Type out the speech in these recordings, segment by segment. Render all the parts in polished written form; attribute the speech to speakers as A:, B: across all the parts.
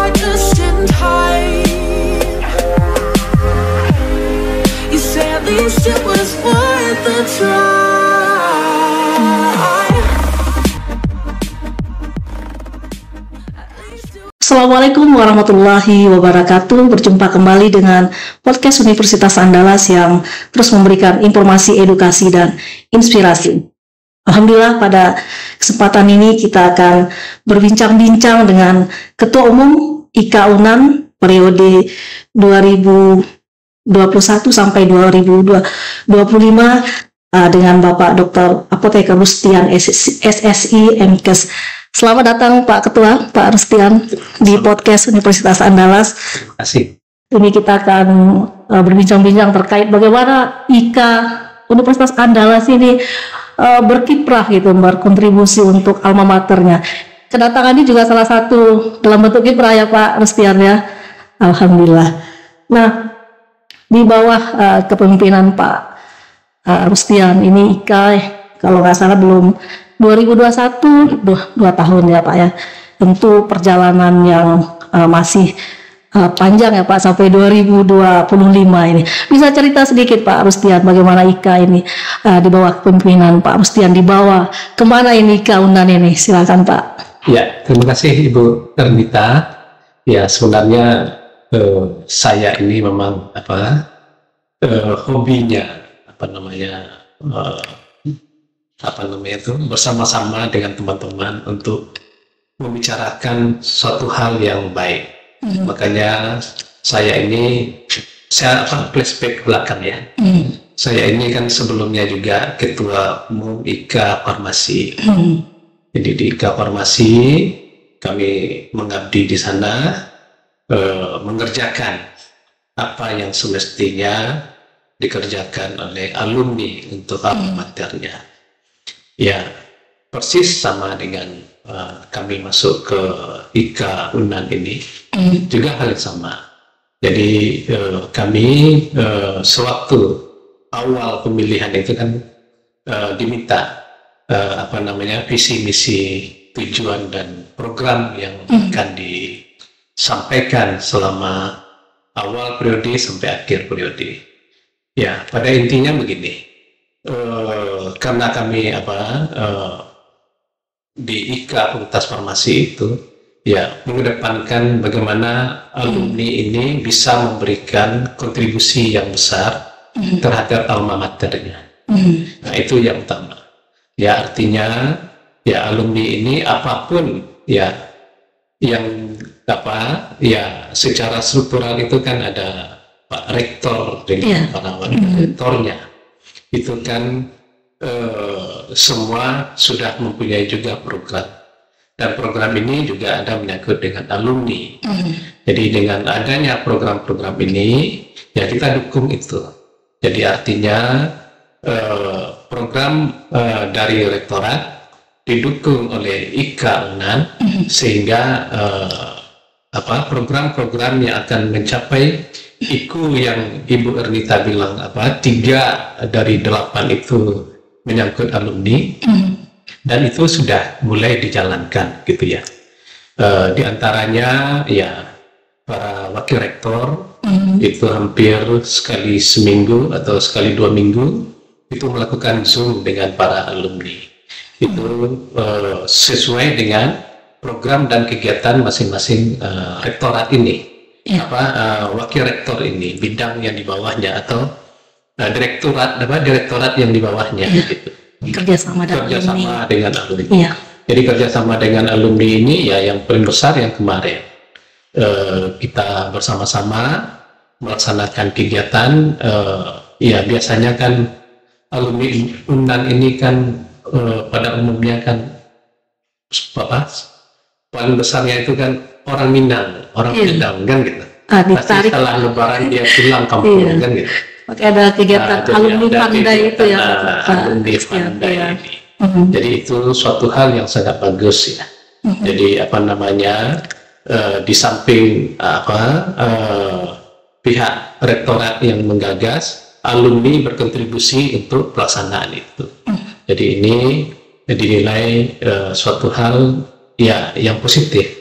A: apart just in time. You say at least it was worth the try.
B: Assalamualaikum warahmatullahi wabarakatuh. Berjumpa kembali dengan podcast Universitas Andalas yang terus memberikan informasi, edukasi, dan inspirasi. Alhamdulillah pada kesempatan ini kita akan berbincang-bincang dengan Ketua Umum IKA UNAN periode 2021 sampai 2025 dengan Bapak Dr. Apoteker Rustian SSI MKes. Selamat datang Pak Ketua, Pak Rustian di podcast Universitas Andalas.
C: Terima kasih.
B: Ini kita akan berbincang-bincang terkait bagaimana IKA Universitas Andalas ini berkiprah gitu, berkontribusi untuk alma maternya. Kedatangan ini juga salah satu dalam bentuk kiprah ya Pak Rustian ya. Alhamdulillah. Nah, di bawah kepemimpinan Pak Rustian ini IKA kalau nggak salah belum 2021 2 tahun ya Pak ya. Tentu perjalanan yang masih panjang ya Pak sampai 2025 ini. Bisa cerita sedikit Pak Rustian bagaimana IKA ini di bawah kepemimpinan Pak Rustian dibawa kemana ini IKA UNAN ini? Silakan Pak.
C: Ya, terima kasih Ibu Ernita. Ya, sebenarnya saya ini memang hobinya itu bersama-sama dengan teman-teman untuk membicarakan suatu hal yang baik. Makanya saya flashback belakang ya. Saya ini kan sebelumnya juga Ketua Umum IKA Farmasi. Jadi di IKA Farmasi kami mengabdi di sana, mengerjakan apa yang semestinya dikerjakan oleh alumni untuk alma maternya. Ya, persis sama dengan kami masuk ke IKA UNAN ini, juga hal yang sama. Jadi kami sewaktu awal pemilihan itu kan diminta visi misi, tujuan dan program yang akan disampaikan selama awal periode sampai akhir periode. Ya, pada intinya begini. Karena kami di IKA Fakultas Farmasi itu ya mengedepankan bagaimana alumni ini bisa memberikan kontribusi yang besar terhadap alma maternya. Nah, itu yang utama. Ya, artinya ya alumni ini apapun ya yang secara struktural itu kan ada Pak Rektor dengan para wakil rektornya. Itu kan semua sudah mempunyai juga program, dan program ini juga ada menyangkut dengan alumni. Jadi dengan adanya program-program ini ya kita dukung itu. Jadi artinya program dari rektorat didukung oleh IKA UNAN sehingga program-program yang akan mencapai IKU yang Ibu Ernita bilang 3 dari 8 itu menyangkut alumni, dan itu sudah mulai dijalankan gitu ya. Di antaranya ya para wakil rektor itu hampir sekali seminggu atau sekali 2 minggu itu melakukan Zoom dengan para alumni. Itu sesuai dengan program dan kegiatan masing-masing rektorat ini. Wakil rektor ini bidang yang di bawahnya atau direktorat yang di bawahnya gitu.
B: Kerjasama
C: dengan alumni.
B: Iya.
C: Jadi kerjasama dengan alumni ini ya yang paling besar yang kemarin kita bersama-sama melaksanakan kegiatan. Ya biasanya kan alumni UNAN ini kan pada umumnya kan paling besarnya itu kan orang Minang, orang Padang kan gitu. Pasti setelah Lebaran dia pulang kampung kan gitu.
B: Oke, ada kegiatan alumni pandai itu ya.
C: Alumni pandai ini. Jadi itu suatu hal yang sangat bagus ya. Jadi di samping pihak rektorat yang menggagas, alumni berkontribusi untuk pelaksanaan itu. Jadi ini dinilai suatu hal ya yang positif.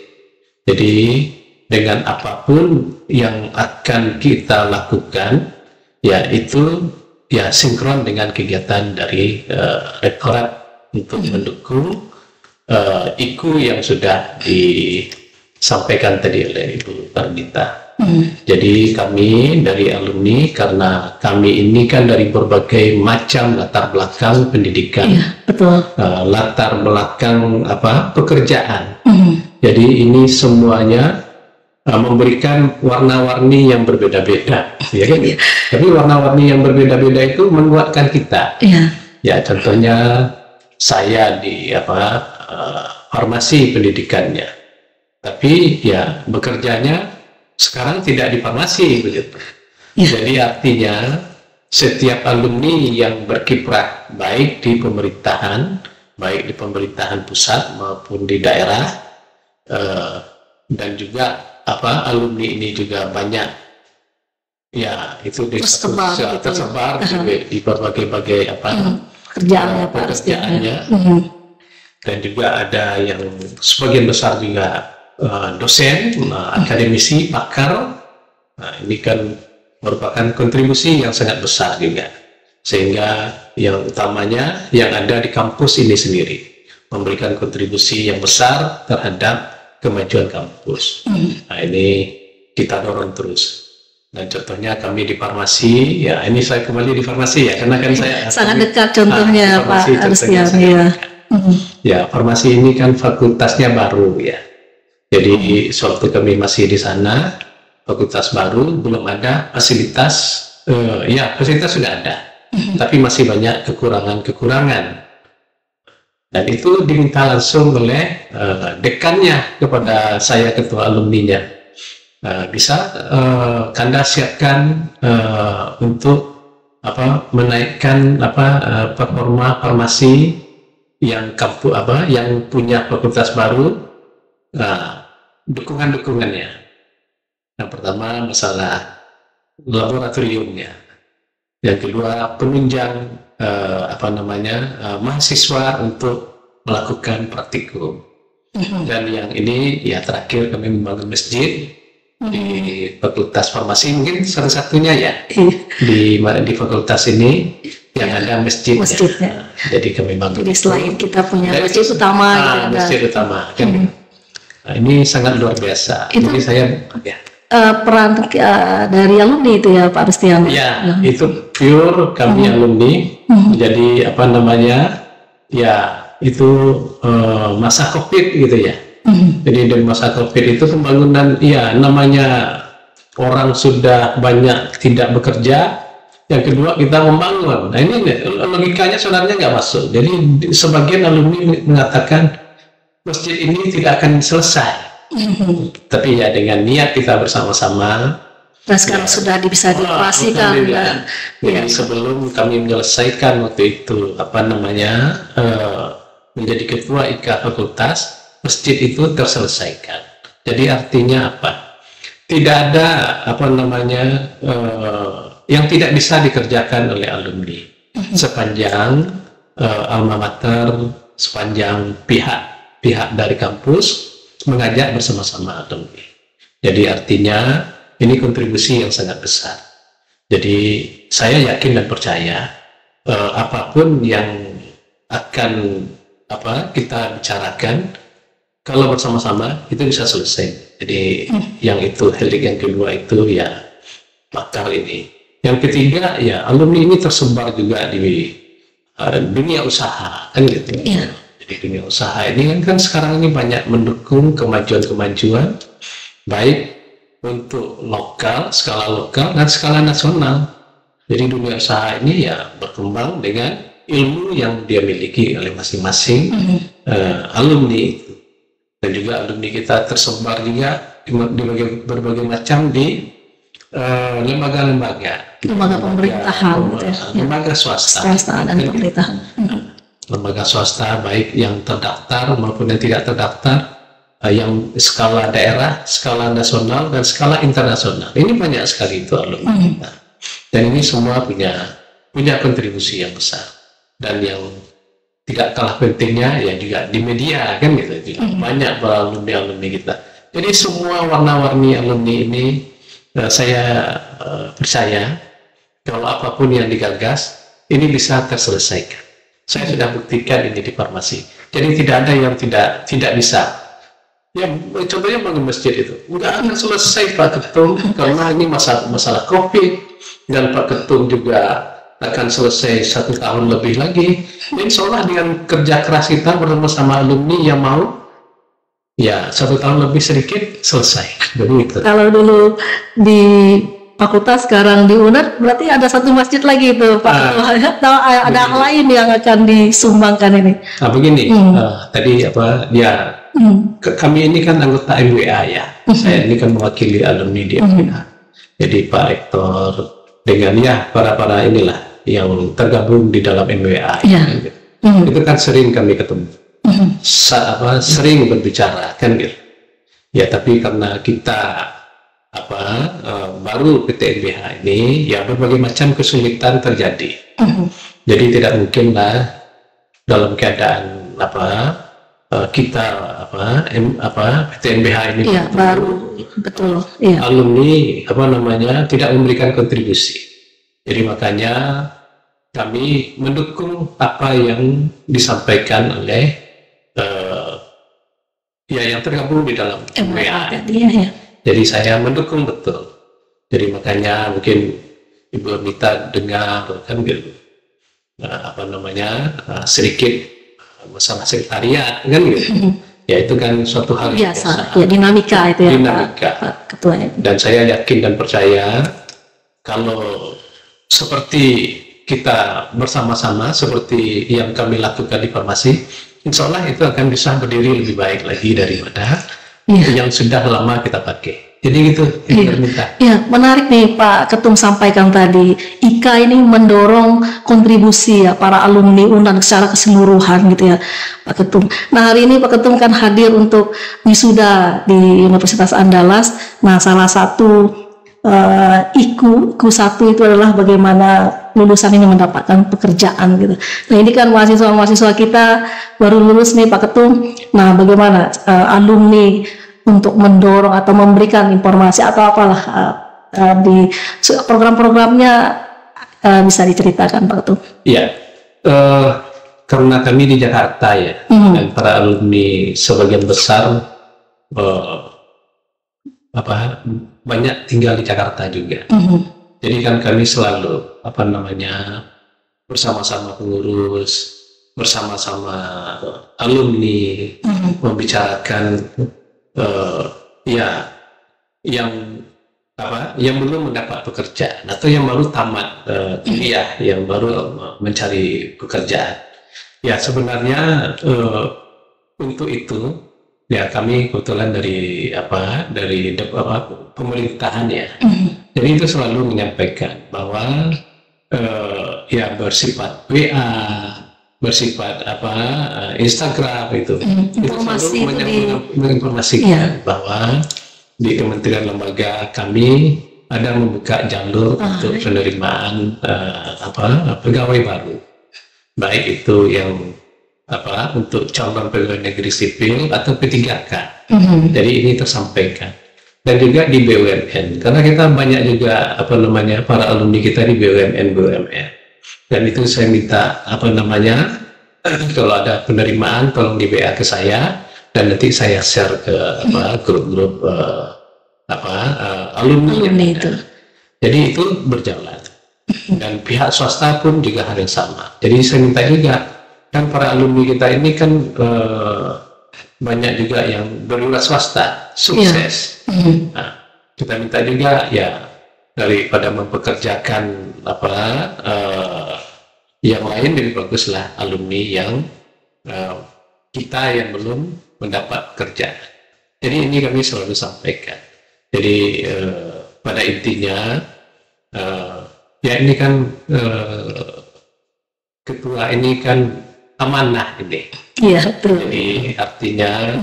C: Jadi dengan apapun yang akan kita lakukan, ya itu ya sinkron dengan kegiatan dari rektorat untuk mendukung IKU yang sudah disampaikan tadi oleh Ibu Ernita. Jadi kami dari alumni, karena kami ini kan dari berbagai macam latar belakang pendidikan,
B: betul.
C: Latar belakang pekerjaan. Jadi ini semuanya memberikan warna-warni yang berbeda-beda, ya kan? Tapi warna-warni yang berbeda-beda itu menguatkan kita. Ya, contohnya saya di farmasi pendidikannya, tapi ya bekerjanya sekarang tidak di farmasi begitu. Jadi artinya setiap alumni yang berkiprah baik di pemerintahan pusat maupun di daerah, dan juga alumni ini juga banyak ya itu tersebar di berbagai pekerjaannya, dan juga ada yang sebagian besar juga dosen, akademisi, pakar. Nah, ini kan merupakan kontribusi yang sangat besar juga, sehingga yang utamanya yang ada di kampus ini sendiri memberikan kontribusi yang besar terhadap kemajuan kampus. Nah, ini kita dorong terus. Dan contohnya kami di farmasi, ya ini saya kembali di farmasi ya, karena kan saya
B: sangat dekat contohnya Pak Arstian.
C: Ya, farmasi ini kan fakultasnya baru ya. Jadi sewaktu kami masih di sana, fakultas baru, belum ada fasilitas. Fasilitas sudah ada, tapi masih banyak kekurangan. Dan itu diminta langsung oleh dekannya kepada saya, ketua alumninya. Bisa Kanda siapkan untuk menaikkan performa farmasi yang yang punya fakultas baru, dukungannya. Yang pertama masalah laboratoriumnya, yang kedua penunjang mahasiswa untuk melakukan praktikum, dan yang ini ya terakhir kami membangun masjid di fakultas farmasi, mungkin salah satunya ya di fakultas ini yang ada masjidnya. Jadi kami bangun.
B: Jadi selain kita punya masjid utama,
C: masjid utama kan. Nah, ini sangat luar biasa. Jadi saya
B: peran dari alumni itu ya Pak Arstian.
C: Ya, itu pure kami alumni. Jadi itu masa COVID gitu ya. Jadi dari masa COVID itu pembangunan, namanya orang sudah banyak tidak bekerja. Yang kedua kita membangun. Nah, ini logikanya sebenarnya nggak masuk. Jadi sebagian alumni mengatakan masjid ini tidak akan selesai. Tapi ya dengan niat kita bersama-sama.
B: Dan sekarang sudah bisa dioperasikan.
C: Jadi sebelum kami menyelesaikan waktu itu menjadi ketua IKA fakultas, masjid itu terselesaikan. Jadi artinya apa? Tidak ada yang tidak bisa dikerjakan oleh alumni sepanjang alma mater, sepanjang pihak dari kampus mengajak bersama-sama alumni. Jadi artinya ini kontribusi yang sangat besar. Jadi saya yakin dan percaya apapun yang akan kita bicarakan, kalau bersama-sama itu bisa selesai. Jadi yang itu helik, yang kedua itu ya pakar ini. Yang ketiga ya alumni ini tersebar juga di dunia usaha kan gitu. Jadi dunia usaha ini kan sekarang ini banyak mendukung kemajuan baik untuk skala lokal dan skala nasional. Jadi dunia usaha ini ya berkembang dengan ilmu yang dia miliki oleh masing-masing alumni itu. Dan juga alumni kita tersebar juga di berbagai macam di lembaga
B: pemerintahan,
C: lembaga swasta
B: dan pemerintahan.
C: Lembaga swasta baik yang terdaftar maupun yang tidak terdaftar, yang skala daerah, skala nasional, dan skala internasional. Ini banyak sekali itu alumni kita. Dan ini semua punya kontribusi yang besar. Dan yang tidak kalah pentingnya ya juga di media kan gitu. Juga banyak alumni kita Jadi semua warna-warni alumni ini saya percaya kalau apapun yang digagas ini bisa terselesaikan. Saya sudah buktikan ini di farmasi. Jadi tidak ada yang tidak bisa. Ya, contohnya bangun masjid itu nggak akan selesai Pak Ketum karena ini masalah COVID, dan Pak Ketum juga akan selesai 1 tahun lebih lagi. Insya Allah dengan kerja keras kita bersama alumni yang mau, ya 1 tahun lebih sedikit selesai. Begitu.
B: Kalau dulu di fakultas, sekarang di UNER, berarti ada 1 masjid lagi itu Pak Ketum. Atau ada hal lain yang akan disumbangkan ini?
C: Nah begini, tadi apa ya? Kami ini kan anggota MWA ya. Saya ini kan mewakili alumni di MWA. Jadi Pak Rektor dengan ya para inilah yang tergabung di dalam MWA. Itu kan sering kami ketemu. Sering berbicara kan gitu. Ya tapi karena kita baru PTNBH ini ya berbagai macam kesulitan terjadi. Jadi tidak mungkinlah dalam keadaan kita PTNBH ini
B: baru betul
C: alumni tidak memberikan kontribusi. Jadi makanya kami mendukung apa yang disampaikan oleh yang tergabung di dalam MWA. Jadi saya mendukung betul. Jadi makanya mungkin Ibu Ernita dengar kan gitu sedikit masalah sekretariat kan gitu. Ya itu kan suatu hal
B: biasa. Ya dinamika itu ya Pak Ketua.
C: Dan saya yakin dan percaya kalau seperti kita bersama-sama seperti yang kami lakukan di farmasi, insya Allah itu akan bisa berdiri lebih baik lagi daripada yang sudah lama kita pakai. Jadi gitu.
B: Iya, menarik nih Pak Ketum sampaikan tadi. IKA ini mendorong kontribusi ya para alumni UNAN secara keseluruhan gitu ya Pak Ketum. Nah hari ini Pak Ketum kan hadir untuk wisuda di Universitas Andalas. Nah salah satu IKU 1 itu adalah bagaimana lulusan ini mendapatkan pekerjaan gitu. Nah ini kan mahasiswa kita baru lulus nih Pak Ketum. Nah bagaimana alumni untuk mendorong atau memberikan informasi atau apalah di program-programnya bisa diceritakan Pak Ketum?
C: Iya, karena kami di Jakarta ya, dan para alumni sebagian besar banyak tinggal di Jakarta juga. Jadi kan kami selalu bersama-sama pengurus, bersama-sama alumni membicarakan yang belum mendapat pekerjaan atau yang baru tamat kuliah, yang baru mencari pekerjaan. Ya sebenarnya untuk itu ya kami kebetulan dari pemerintahan ya. Jadi itu selalu menyampaikan bahwa bersifat WA, bersifat Instagram itu
B: informasi
C: itu menginformasikan bahwa di kementerian lembaga kami ada membuka jalur untuk penerimaan pegawai baru, baik itu yang untuk calon pegawai negeri sipil atau P3K. Jadi ini tersampaikan. Dan juga di BUMN, karena kita banyak juga para alumni kita di BUMN. Dan itu saya minta kalau ada penerimaan tolong di WA ke saya dan nanti saya share ke grup-grup alumni itu. Jadi itu berjalan. Dan pihak swasta pun juga hal yang sama. Jadi saya minta juga kan para alumni kita ini kan banyak juga yang berwira swasta sukses. Nah, kita minta juga ya daripada mempekerjakan yang lain, lebih baguslah alumni yang kita yang belum mendapat kerja. Jadi ini kami selalu sampaikan. Jadi pada intinya ini kan ketua ini kan amanah ini.
B: Iya betul.
C: Jadi artinya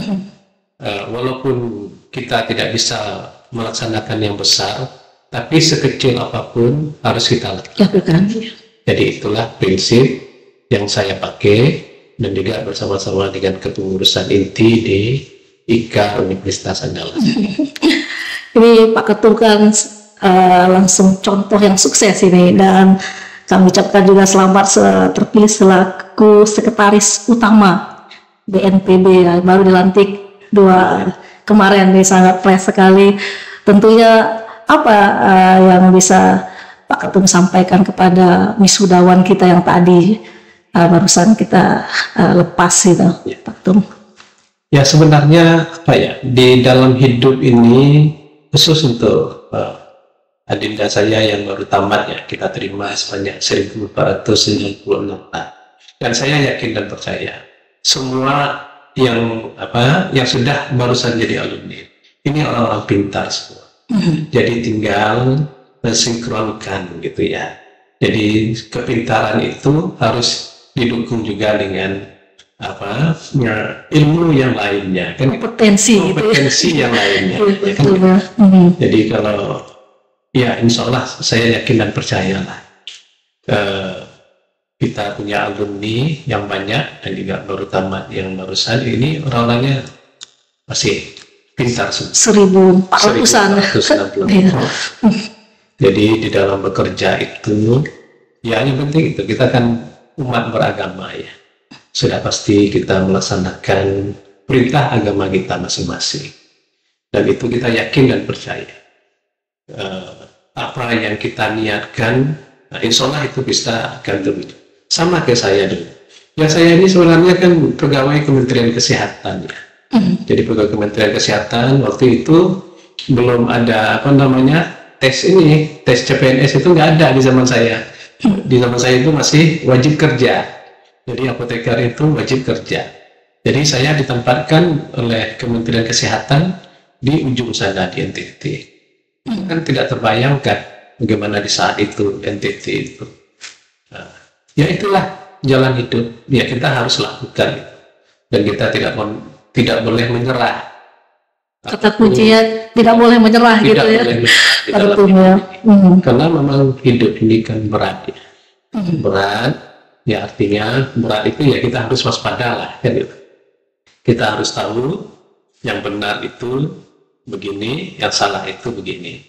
C: walaupun kita tidak bisa melaksanakan yang besar, tapi sekecil apapun harus kita lakukan. Jadi itulah prinsip yang saya pakai dan juga bersama-sama dengan kepengurusan inti di IKA Universitas Andalas.
B: Ini Pak Ketum kan langsung contoh yang sukses ini, dan kami ucapkan juga selamat terpilih selaku sekretaris utama BNPB ya, baru dilantik 2 kemarin nih, sangat fresh sekali. Tentunya apa yang bisa Pak Ketum sampaikan kepada wisudawan kita yang tadi barusan kita lepas itu, Pak Ketum?
C: Ya sebenarnya apa ya, di dalam hidup ini khusus untuk adinda saya yang baru tamat ya, kita terima sebanyak 1.496 dan saya yakin dan percaya semua yang sudah barusan jadi alumni ini orang-orang pintar semua. Jadi tinggal mensinkronkan gitu ya. Jadi kepintaran itu harus didukung juga dengan ilmu yang lainnya kan, kompetensi yang lainnya ya, kan? Jadi kalau ya insya Allah saya yakin dan percayalah kita punya alumni yang banyak dan juga baru tamat yang barusan ini orang-orangnya masih pintar semua. 1.460. Jadi di dalam bekerja itu ya yang penting itu kita kan umat beragama ya, sudah pasti kita melaksanakan perintah agama kita masing-masing, dan itu kita yakin dan percaya apa yang kita niatkan, insya Allah itu bisa akan terwujud. Sama kayak saya dulu ya, saya ini sebenarnya kan pegawai Kementerian Kesehatan ya. Jadi pegawai Kementerian Kesehatan waktu itu belum ada tes CPNS itu nggak ada di zaman saya. Di zaman saya itu masih wajib kerja. Jadi apoteker itu wajib kerja. Jadi saya ditempatkan oleh Kementerian Kesehatan di ujung sana di NTT. Kan tidak terbayangkan bagaimana di saat itu NTT itu. Ya itulah jalan hidup. Ya kita harus lakukan itu. Dan kita tidak boleh menyerah.
B: Kata kuncinya tidak boleh menyerah gitu ya.
C: Karena memang hidup ini kan berat ya. Berat ya, artinya berat itu ya kita harus waspada lah kan gitu. Kita harus tahu yang benar itu begini, yang salah itu begini.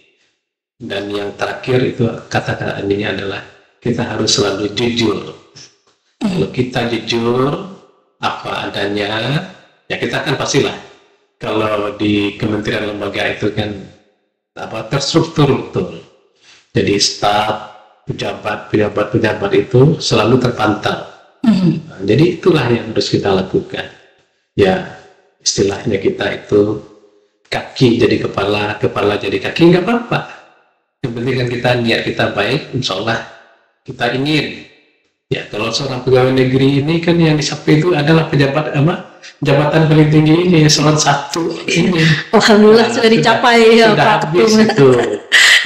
C: Dan yang terakhir itu kata-kata ini adalah kita harus selalu jujur. Kalau kita jujur apa adanya, ya kita kan pastilah. Kalau di kementerian lembaga itu kan terstruktur betul. Jadi staf, pejabat itu selalu terpantau. Nah, jadi itulah yang harus kita lakukan. Ya istilahnya kita itu kaki jadi kepala, kepala jadi kaki, nggak apa-apa. Yang penting kan kita niat kita baik, insya Allah kita ingin. Ya kalau seorang pegawai negeri ini kan yang disapai itu adalah jabatan paling tinggi ini, eselon 1 ini.
B: Alhamdulillah sudah dicapai ya Pak
C: Ketum itu.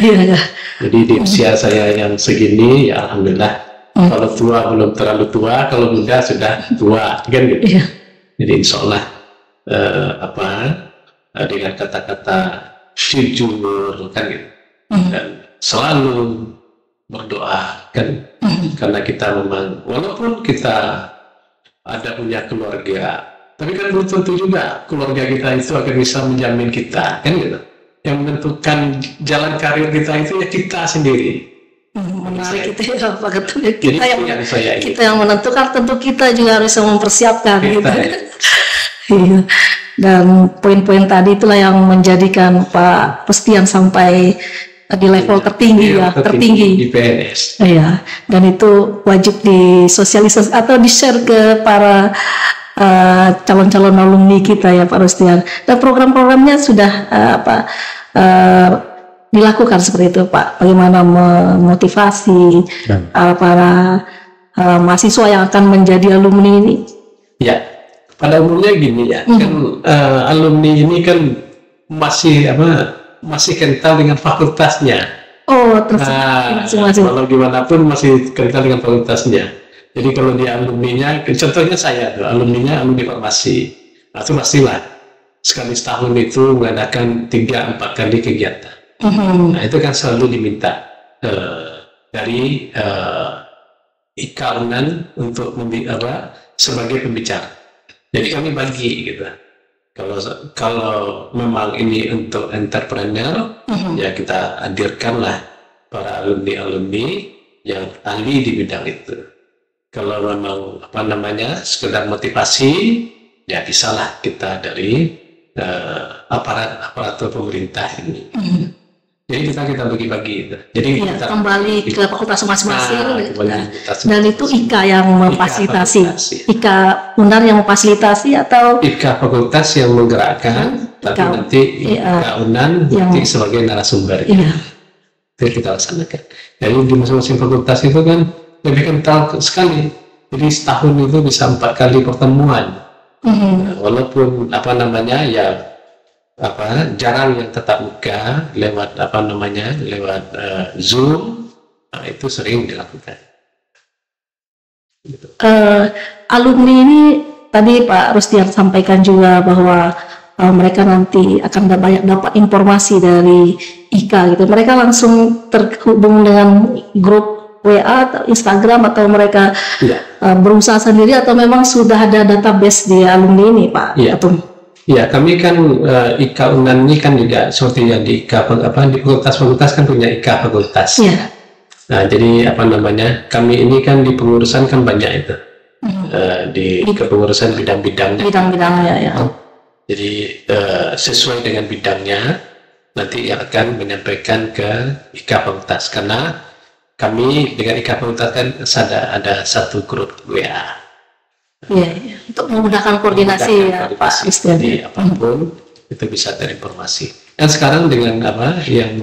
B: Iya.
C: Jadi di usia saya yang segini ya alhamdulillah. Kalau tua belum terlalu tua, kalau muda sudah tua kan gitu.
B: Iya.
C: Jadi insya Allah dengan kata-kata jujur kan gitu. Dan selalu berdoa kan, karena kita memang walaupun kita ada punya keluarga, tapi kan belum tentu juga keluarga kita itu akan bisa menjamin kita kan gitu. Yang menentukan jalan karir kita itu ya kita sendiri.
B: Menarik itu ya Pak Ketum. Kita yang menentukan, tentu kita juga harus mempersiapkan gitu. Iya. Dan poin-poin tadi itulah yang menjadikan Pak Pustian sampai di level tertinggi
C: di PNS.
B: Iya, dan itu wajib disosialisasi atau di-share ke para calon-calon alumni kita ya Pak Rustian. Dan program-programnya sudah dilakukan seperti itu Pak. Bagaimana memotivasi para mahasiswa yang akan menjadi alumni ini?
C: Ya, pada umumnya gini ya, kan alumni ini kan masih kental dengan fakultasnya.
B: Oh, terus masing-masing.
C: Kalau gimana pun masih kental dengan fakultasnya. Jadi kalau di alumninya, contohnya saya tuh, alumninya alumni farmasi. Nah, itu pastilah sekali setahun itu mengadakan 3-4 kali kegiatan. Nah, itu kan selalu diminta dari IKA UNAN untuk sebagai pembicara. Jadi kami bagi gitu. Kalau kalau memang ini untuk entrepreneur, ya kita hadirkanlah para alumni-alumni yang ahli di bidang itu. Kalau memang apa namanya sekedar motivasi, ya bisalah kita dari aparatur pemerintah ini. Jadi kita bagi-bagi itu. Jadi
B: Ya,
C: kita
B: kembali ke fakultas masing-masing.
C: kembali
B: Nah,
C: ke fakultas
B: dan itu IKA yang memfasilitasi,
C: fakultas, ya.
B: IKA UNAR yang memfasilitasi atau
C: IKA fakultas yang menggerakkan, tapi
B: IKA
C: nanti IKA UNAN nanti sebagai narasumber.
B: iya,
C: Itu kita laksanakan. Jadi di masing-masing fakultas itu kan lebih kental sekali. Jadi setahun itu bisa 4 kali pertemuan. Nah, walaupun apa namanya ya jarang yang tetap muka lewat lewat Zoom, itu sering dilakukan. Gitu.
B: alumni ini tadi Pak Rustian sampaikan juga bahwa mereka nanti akan banyak dapat informasi dari IKA gitu. Mereka langsung terhubung dengan grup WA atau Instagram atau mereka berusaha sendiri atau memang sudah ada database di alumni ini Pak Ketum?
C: Ya, kami kan IKA UNAN ini kan juga seperti yang di IKA di fakultas kan punya IKA fakultas.
B: Iya.
C: Nah, jadi kami ini kan di pengurusan kan banyak itu. Di kepengurusan bidang-bidangnya.
B: Bidang-bidangnya ya.
C: Jadi sesuai dengan bidangnya nanti yang akan menyampaikan ke IKA fakultas, karena kami dengan IKA fakultas kan ada satu grup WA.
B: Iya, untuk memudahkan koordinasi ya Pak Rustian.
C: Jadi apapun itu bisa terinformasi. Dan sekarang dengan yang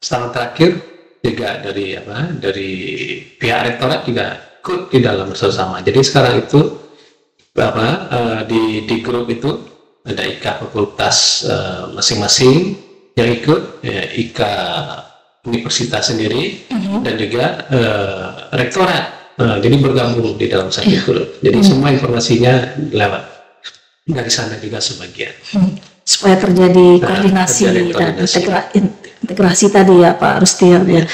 C: setahun terakhir juga dari pihak rektorat juga ikut di dalam bersama. Jadi sekarang itu di grup itu ada IKA fakultas masing-masing yang ikut, IKA universitas sendiri dan juga rektorat. Jadi bergabung di dalam satu grup. Jadi semua informasinya lewat dari sana juga sebagian.
B: Supaya terjadi koordinasi dan integrasi tadi ya Pak Rustian ya.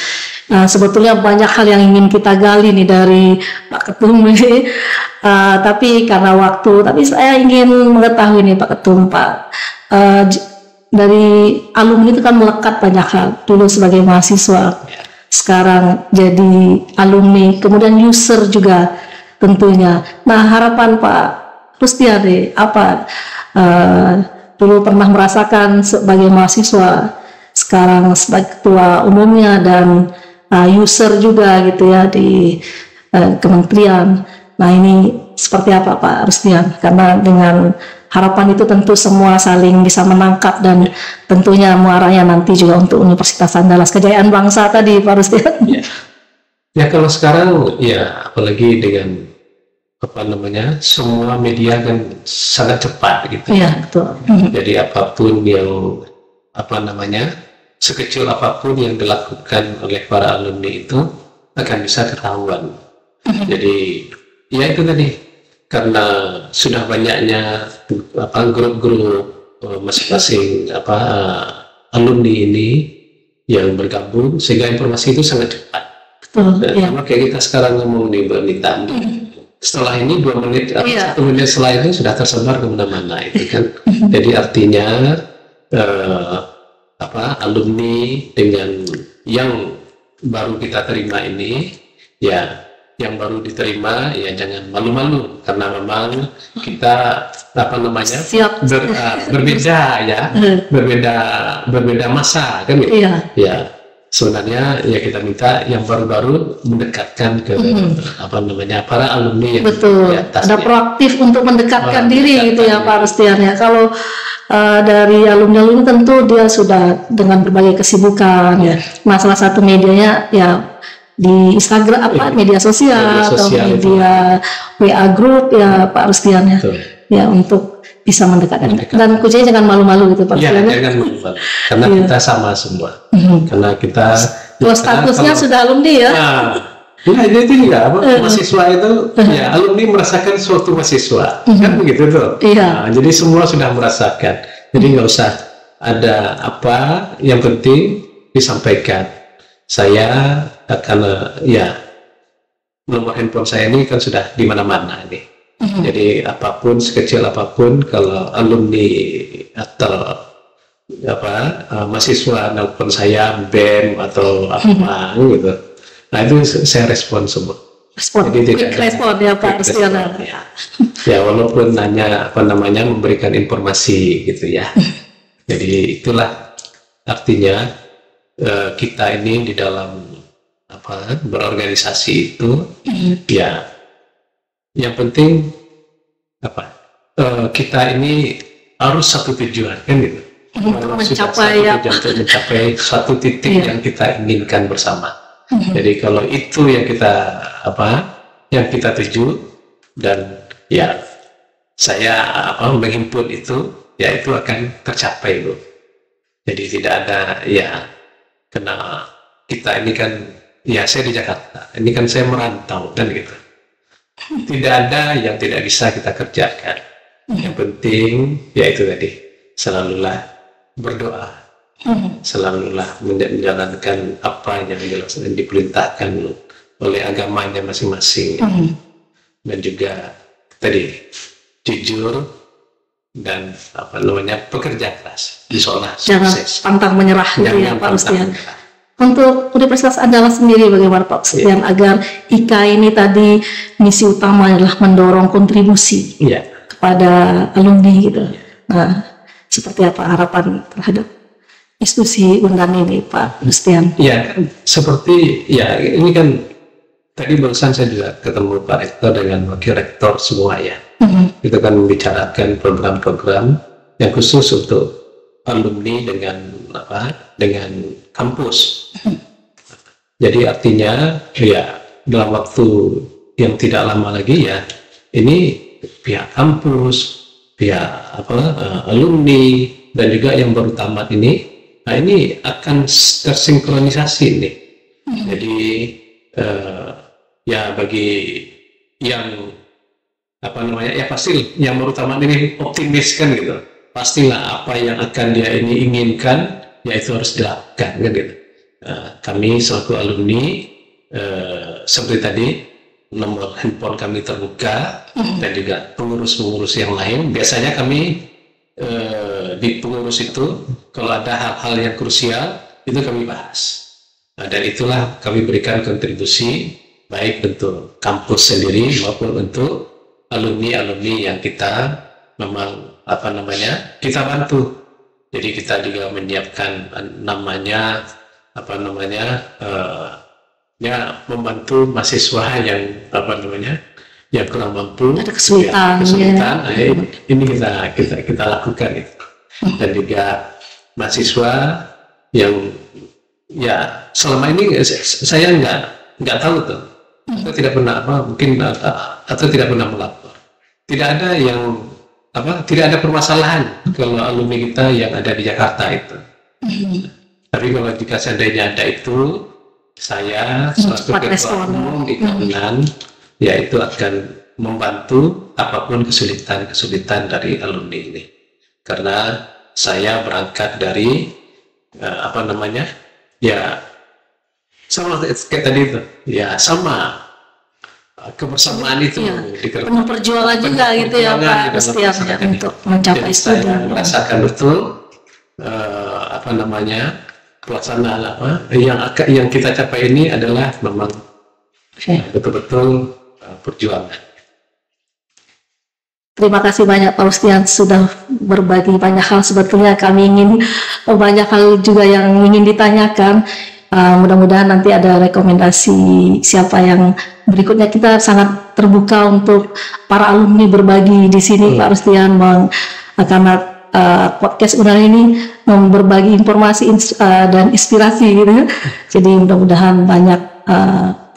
B: Nah, sebetulnya banyak hal yang ingin kita gali nih dari Pak Ketum ini, tapi karena waktu. Tapi saya ingin mengetahui nih Pak Ketum, Pak, dari alumni itu kan melekat banyak hal. Dulu sebagai mahasiswa, sekarang jadi alumni, kemudian user juga tentunya. Nah, harapan Pak Rustian apa? Dulu pernah merasakan sebagai mahasiswa, sekarang sebagai ketua umumnya dan user juga gitu ya di kementerian. Nah, ini seperti apa Pak Rustian? Karena dengan harapan itu tentu semua saling bisa menangkap dan tentunya muaranya nanti juga untuk Universitas Andalas kejayaan bangsa tadi Pak Rustian.
C: Ya kalau sekarang ya apalagi dengan semua media kan sangat cepat gitu.
B: Iya, betul.
C: Jadi apapun yang sekecil apapun yang dilakukan oleh para alumni itu akan bisa ketahuan. Jadi ya itu tadi, karena sudah banyaknya grup-grup masing-masing alumni ini yang bergabung sehingga informasi itu sangat cepat.
B: Betul.
C: Kayak kita sekarang ngomong nih Mbak Nita, setelah ini 2 menit atau 1 menit setelah itu sudah tersebar kemana-mana itu kan. Jadi artinya alumni dengan yang baru kita terima ini ya, yang baru diterima ya jangan malu-malu, karena memang kita berbeda ya, berbeda masa kan gitu. Ya sebenarnya ya kita minta yang baru-baru mendekatkan ke para alumni yang
B: betul, ada proaktif untuk mendekatkan diri gitu ya Pak Rustian ya. Kalau dari alumni tentu dia sudah dengan berbagai kesibukan ya. Nah, salah satu medianya ya di Instagram media sosial atau media WA group ya Pak Rustian ya. Ya untuk bisa mendekatkan. Dan kuncinya jangan malu-malu gitu Pak Rustian.
C: Jangan malu-malu. Karena kita sama semua. Karena kita
B: kalau statusnya sudah alumni ya.
C: Nah, itu juga mahasiswa itu ya alumni merasakan suatu mahasiswa kan begitu tuh. Nah, jadi semua sudah merasakan. Jadi nggak usah ada yang penting disampaikan. Saya akan nomor handphone saya ini kan sudah di mana-mana ini. Jadi apapun, sekecil apapun, kalau alumni atau mahasiswa nelpon saya BEM atau apa gitu, nah itu saya respon semua.
B: Jadi quick respon ya Pak Rustian.
C: Ya walaupun hanya memberikan informasi gitu ya. Jadi itulah artinya kita ini di dalam berorganisasi itu ya yang penting kita ini harus satu tujuan kan gitu.
B: Untuk mencapai
C: suatu titik yang kita inginkan bersama. Jadi kalau itu yang kita tuju, dan ya saya menghimpun itu, ya itu akan tercapai Bu. Jadi tidak ada karena kita ini kan, saya di Jakarta, ini kan saya merantau dan gitu. Tidak ada yang tidak bisa kita kerjakan. Yang penting itu tadi, selalulah berdoa, selalulah menjalankan apa yang diperintahkan oleh agamanya masing-masing, dan juga tadi jujur dan pekerja keras, insyaallah sukses.
B: Jangan pantang menyerah gitu ya Pak Rustian. Untuk Universitas Andalas sendiri bagaimana Pak Rustian agar IKA ini tadi misi utama adalah mendorong kontribusi kepada alumni gitu. Nah, seperti apa harapan terhadap institusi UNDAN ini Pak Rustian?
C: Ya, seperti ini kan tadi barusan saya juga ketemu Pak Rektor dengan Wakil Rektor semua ya. Kita kan membicarakan program-program yang khusus untuk alumni dengan kampus. Jadi artinya dalam waktu yang tidak lama lagi ini pihak kampus, pihak alumni dan juga yang baru tamat ini akan tersinkronisasi nih. Jadi bagi yang pasti yang baru tamat ini optimis kan gitu. Pastilah apa yang akan dia ini inginkan itu harus dilakukan kan gitu. Kami selaku alumni seperti tadi nomor handphone kami terbuka, dan juga pengurus-pengurus yang lain. Biasanya kami di pengurus itu kalau ada hal-hal yang krusial itu kami bahas. Dan itulah kami berikan kontribusi baik untuk kampus sendiri maupun untuk alumni-alumni yang kita memang kita bantu. Jadi kita juga menyiapkan membantu mahasiswa yang yang kurang mampu,
B: ada kesulitan.
C: Ini kita lakukan itu. Dan juga mahasiswa yang selama ini saya nggak tahu tuh, atau tidak pernah atau tidak pernah melapor. Tidak ada yang tidak ada permasalahan kalau alumni kita yang ada di Jakarta itu. Tapi kalau jika seandainya ada itu, saya selaku ketua umum di UNDAN itu akan membantu apapun kesulitan dari alumni ini. Karena saya berangkat dari sama kayak tadi itu, sama kebersamaan itu
B: penuh perjuangan juga gitu ya Pak Rustian untuk mencapai studi.
C: Saya merasakan betul pelaksanaan yang kita capai ini adalah memang betul-betul perjuangan.
B: Terima kasih banyak Pak Rustian sudah berbagi banyak hal. Sebetulnya kami ingin banyak hal juga yang ingin ditanyakan. Mudah-mudahan nanti ada rekomendasi siapa yang berikutnya. Kita sangat terbuka untuk para alumni berbagi di sini Pak Rustian, karena podcast UNDAN ini berbagi informasi dan inspirasi gitu. Jadi mudah-mudahan banyak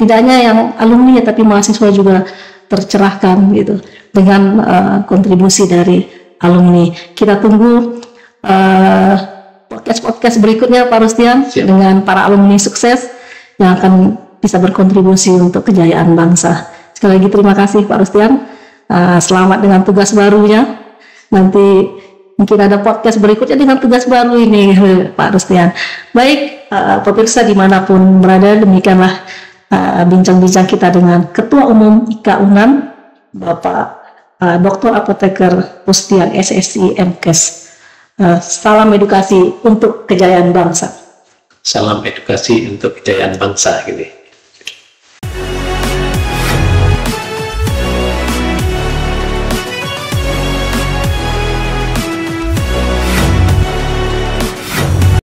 B: tidak hanya yang alumni tapi mahasiswa juga tercerahkan gitu dengan kontribusi dari alumni. Kita tunggu podcast berikutnya Pak Rustian dengan para alumni sukses yang akan bisa berkontribusi untuk kejayaan bangsa. Sekali lagi terima kasih Pak Rustian. Selamat dengan tugas barunya. Nanti mungkin ada podcast berikutnya dengan tugas baru ini Pak Rustian. Baik, pemirsa dimanapun berada, demikianlah bincang-bincang kita dengan Ketua Umum IKA UNDAN Bapak Dokter Apoteker Pustian SSI MKes. Salam edukasi untuk kejayaan bangsa.
C: Salam edukasi untuk kejayaan bangsa gitu.